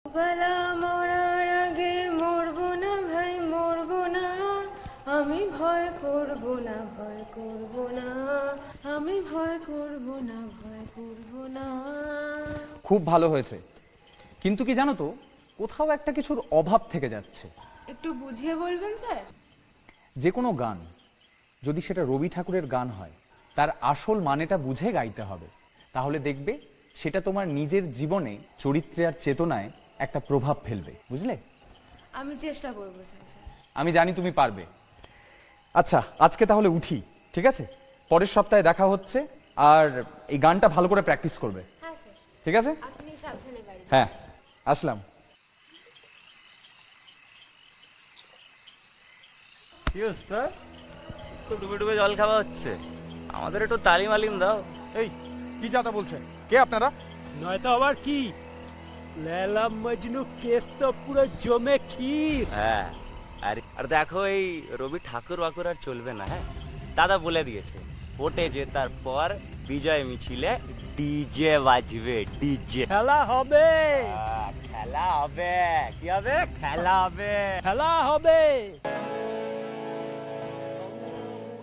বেলা মরার আগে মরবো না ভাই, মরবো না। আমি ভয় করব না, ভয় করব না। আমি ভয় করব না, ভয় করব না। খুব ভালো হয়েছে, কিন্তু কি জানো তো, কোথাও একটা কিছুর অভাব থেকে যাচ্ছে। একটু বুঝিয়ে বলবেন স্যার? যে কোনো গান যদি সেটা রবি ঠাকুরের গান হয়, তার আসল মানেটা বুঝে গাইতে হবে। তাহলে দেখবে সেটা তোমার নিজের জীবনে, চরিত্রে আর চেতনায় একটা প্রভাব ফেলবে, বুঝলে? আমি চেষ্টা করব স্যার। আমি জানি তুমি পারবে। আচ্ছা, আজকে তাহলে উঠি, ঠিক আছে? পরের সপ্তাহে দেখা হচ্ছে। আর এই গানটা ভালো করে প্র্যাকটিস করবে, হ্যাঁ স্যার। ঠিক আছে? আপনি সাবধানে বাড়ি যান। হ্যাঁ, আসলাম। কি অবস্থা? তো ডুবে ডুবে জল খাওয়া হচ্ছে। আমাদের একটু তালিম আলিম দাও। এই কি যাতা বলছেন? কে আপনারা? নয়তো আবার কি, লেলা মজনু কেস তো পুরো জমে ক্ষীর। হ্যাঁ, আর দেখো, এই রবি ঠাকুর বাকুর আর চলবে না। হ্যাঁ, দাদা বলে দিয়েছে, ভোটে জেতার পর বিজয় মিছিলে ডিজে বাজবে, ডিজে। খেলা হবে, খেলা হবে। কি হবে? খেলা হবে। খেলা হবে।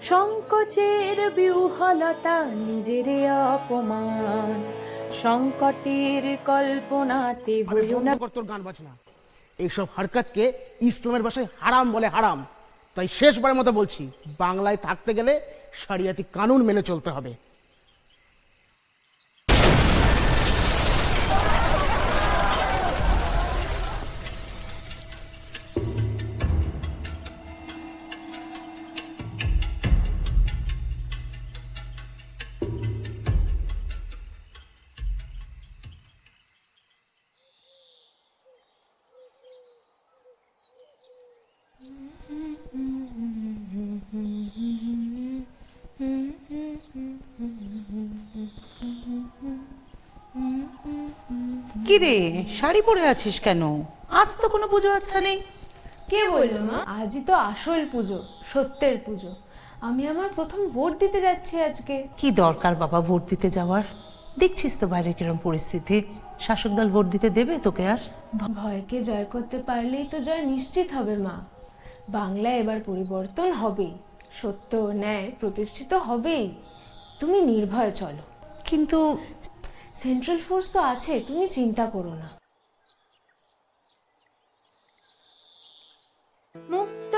সংকোচের বিহ্বলতা, নিজের অপমান, সংকটের কল্পনাতে হইও না। তোর গান বাজনা এইসব হরকতকে ইসলামের ভাষায় হারাম বলে, হারাম। তাই শেষবারের মতো বলছি, বাংলায় থাকতে গেলে শরিয়াতি কানুন মেনে চলতে হবে। কি রে, শাড়ি পরে আছিস কেন? আজ তো কোনো পুজো আচ্ছা নেই। কে বললো মা? আজই তো আসল পুজো, সত্যের পুজো। আমি আমার প্রথম ভোট দিতে যাচ্ছি আজকে। কি দরকার বাবা ভোট দিতে যাওয়ার? দেখছিস তো বাইরে কিরম পরিস্থিতি। শাসক দল ভোট দিতে দেবে তোকে আর? ভয়কে জয় করতে পারলেই তো জয় নিশ্চিত হবে মা। বাংলায় এবার পরিবর্তন হবেই, সত্য ন্যায় প্রতিষ্ঠিত হবেই। তুমি নির্ভয়ে চলো। কিন্তু সেন্ট্রাল ফোর্স তো আছে, তুমি চিন্তা করো না। মুক্ত